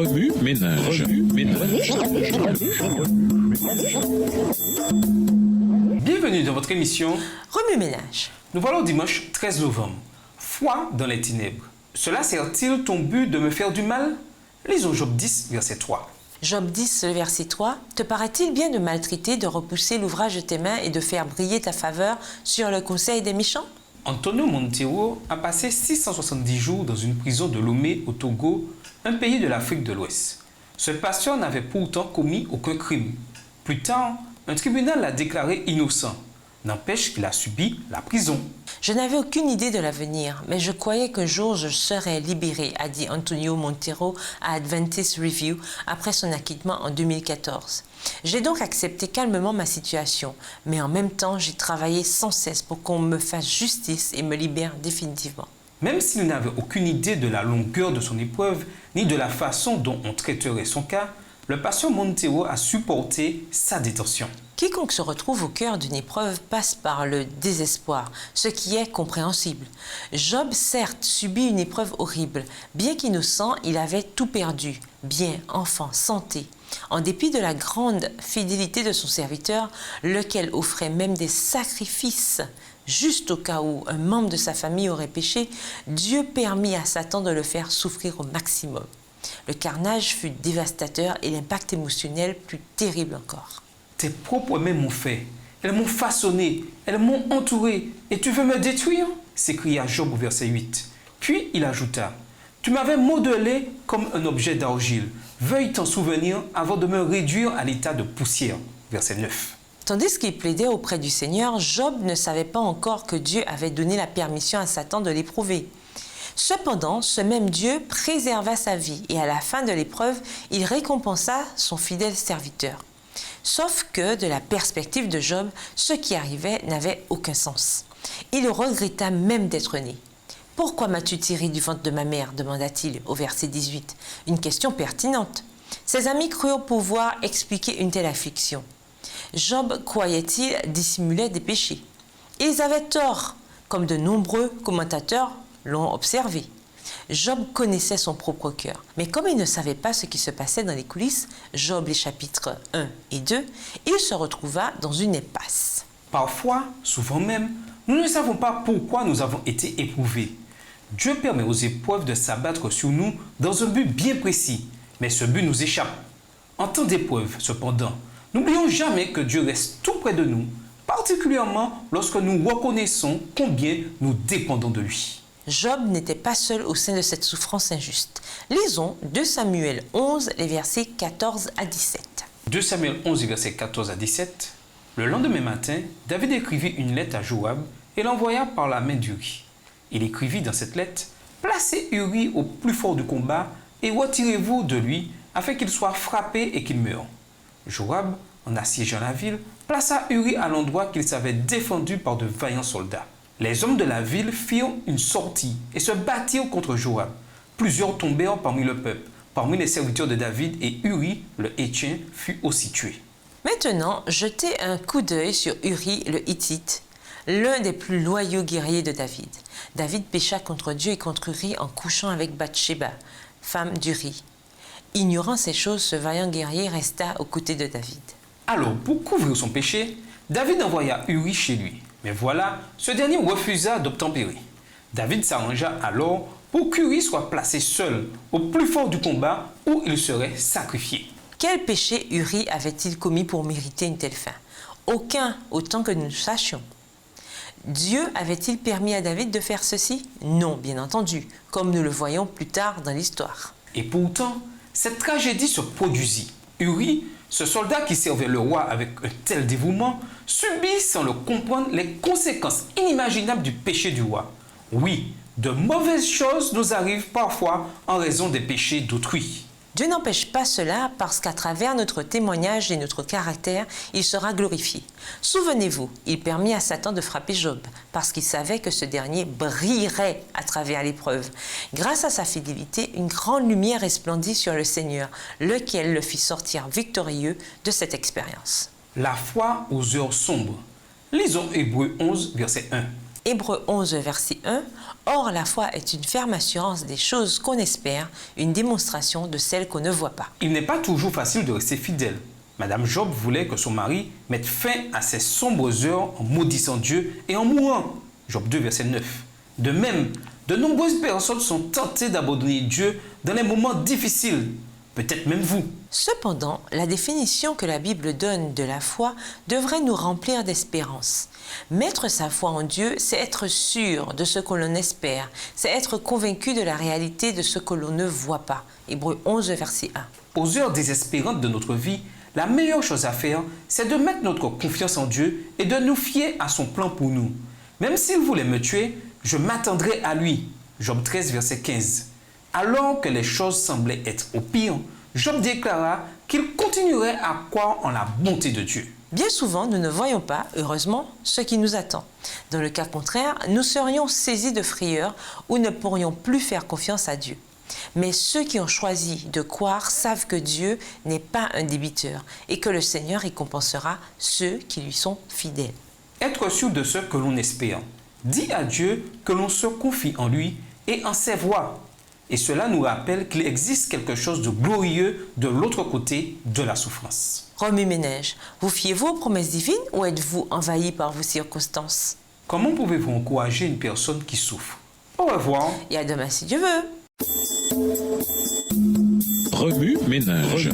Remue-ménage. Bienvenue dans votre émission Remue-ménage. Nous voilà au dimanche 13 novembre. Foi dans les ténèbres. Cela sert-il ton but de me faire du mal? Lisons Job 10, verset 3. Job 10, le verset 3. Te paraît-il bien de maltraiter, de repousser l'ouvrage de tes mains et de faire briller ta faveur sur le conseil des méchants? Antonio Monteiro a passé 670 jours dans une prison de Lomé au Togo, un pays de l'Afrique de l'Ouest. Ce pasteur n'avait pourtant commis aucun crime. Plus tard, un tribunal l'a déclaré innocent. N'empêche qu'il a subi la prison. Je n'avais aucune idée de l'avenir, mais je croyais qu'un jour je serais libéré, a dit Antonio Monteiro à Adventist Review après son acquittement en 2014. J'ai donc accepté calmement ma situation, mais en même temps j'ai travaillé sans cesse pour qu'on me fasse justice et me libère définitivement. Même s'il n'avait aucune idée de la longueur de son épreuve, ni de la façon dont on traiterait son cas, le pasteur Monteiro a supporté sa détention. Quiconque se retrouve au cœur d'une épreuve passe par le désespoir, ce qui est compréhensible. Job, certes, subit une épreuve horrible. Bien qu'innocent, il avait tout perdu. Bien, enfant, santé. En dépit de la grande fidélité de son serviteur, lequel offrait même des sacrifices, juste au cas où un membre de sa famille aurait péché, Dieu permit à Satan de le faire souffrir au maximum. Le carnage fut dévastateur et l'impact émotionnel plus terrible encore. Tes propres mains m'ont fait, elles m'ont façonné, elles m'ont entouré, et tu veux me détruire? S'écria Job au verset 8. Puis il ajouta, tu m'avais modelé comme un objet d'argile, veuille t'en souvenir avant de me réduire à l'état de poussière. Verset 9. Tandis qu'il plaidait auprès du Seigneur, Job ne savait pas encore que Dieu avait donné la permission à Satan de l'éprouver. Cependant, ce même Dieu préserva sa vie et à la fin de l'épreuve, il récompensa son fidèle serviteur. Sauf que, de la perspective de Job, ce qui arrivait n'avait aucun sens. Il regretta même d'être né. « Pourquoi m'as-tu tiré du ventre de ma mère » demanda-t-il au verset 18. Une question pertinente. Ses amis crurent pouvoir expliquer une telle affliction. Job, croyait-il, dissimulait des péchés. Ils avaient tort, comme de nombreux commentateurs l'ont observé. Job connaissait son propre cœur, mais comme il ne savait pas ce qui se passait dans les coulisses, Job les chapitres 1 et 2, il se retrouva dans une impasse. Parfois, souvent même, nous ne savons pas pourquoi nous avons été éprouvés. Dieu permet aux épreuves de s'abattre sur nous dans un but bien précis, mais ce but nous échappe. En temps d'épreuve, cependant, n'oublions jamais que Dieu reste tout près de nous, particulièrement lorsque nous reconnaissons combien nous dépendons de lui. Job n'était pas seul au sein de cette souffrance injuste. Lisons 2 Samuel 11, les versets 14 à 17. 2 Samuel 11, versets 14 à 17. Le lendemain matin, David écrivit une lettre à Joab et l'envoya par la main d'Uri. Il écrivit dans cette lettre, « Placez Uri au plus fort du combat et retirez-vous de lui afin qu'il soit frappé et qu'il meure. » Joab, en assiégeant la ville, plaça Uri à l'endroit qu'il savait défendu par de vaillants soldats. Les hommes de la ville firent une sortie et se battirent contre Joab. Plusieurs tombèrent parmi le peuple, parmi les serviteurs de David, et Uri, le Héthien, fut aussi tué. Maintenant, jetez un coup d'œil sur Uri le Hittite, l'un des plus loyaux guerriers de David. David pécha contre Dieu et contre Uri en couchant avec Bathsheba, femme d'Uri. Ignorant ces choses, ce vaillant guerrier resta aux côtés de David. Alors, pour couvrir son péché, David envoya Uri chez lui. Mais voilà, ce dernier refusa d'obtempérer. David s'arrangea alors pour qu'Uri soit placé seul au plus fort du combat où il serait sacrifié. Quel péché Uri avait-il commis pour mériter une telle fin? Aucun, autant que nous sachions. Dieu avait-il permis à David de faire ceci? Non, bien entendu, comme nous le voyons plus tard dans l'histoire. Et pourtant, cette tragédie se produisit. Uri, ce soldat qui servait le roi avec un tel dévouement, subit sans le comprendre les conséquences inimaginables du péché du roi. Oui, de mauvaises choses nous arrivent parfois en raison des péchés d'autrui. Dieu n'empêche pas cela parce qu'à travers notre témoignage et notre caractère, il sera glorifié. Souvenez-vous, il permit à Satan de frapper Job parce qu'il savait que ce dernier brillerait à travers l'épreuve. Grâce à sa fidélité, une grande lumière resplendit sur le Seigneur, lequel le fit sortir victorieux de cette expérience. La foi aux heures sombres. Lisons Hébreux 11, verset 1. Hébreux 11, verset 1. Or, la foi est une ferme assurance des choses qu'on espère, une démonstration de celles qu'on ne voit pas. Il n'est pas toujours facile de rester fidèle. Madame Job voulait que son mari mette fin à ses sombres heures en maudissant Dieu et en mourant. Job 2, verset 9. De même, de nombreuses personnes sont tentées d'abandonner Dieu dans les moments difficiles. Peut-être même vous. Cependant, la définition que la Bible donne de la foi devrait nous remplir d'espérance. Mettre sa foi en Dieu, c'est être sûr de ce que l'on espère, c'est être convaincu de la réalité de ce que l'on ne voit pas. Hébreux 11, verset 1. Aux heures désespérantes de notre vie, la meilleure chose à faire, c'est de mettre notre confiance en Dieu et de nous fier à son plan pour nous. Même s'il voulait me tuer, je m'attendrai à lui. Job 13, verset 15. Alors que les choses semblaient être au pire, Job déclara qu'il continuerait à croire en la bonté de Dieu. Bien souvent, nous ne voyons pas, heureusement, ce qui nous attend. Dans le cas contraire, nous serions saisis de frayeur ou ne pourrions plus faire confiance à Dieu. Mais ceux qui ont choisi de croire savent que Dieu n'est pas un débiteur et que le Seigneur récompensera ceux qui lui sont fidèles. Être sûr de ce que l'on espère dit à Dieu que l'on se confie en lui et en ses voies. Et cela nous rappelle qu'il existe quelque chose de glorieux de l'autre côté de la souffrance. Remue-ménage, vous fiez-vous aux promesses divines ou êtes-vous envahi par vos circonstances? Comment pouvez-vous encourager une personne qui souffre? Au revoir. Et à demain si Dieu veut. Remue-ménage.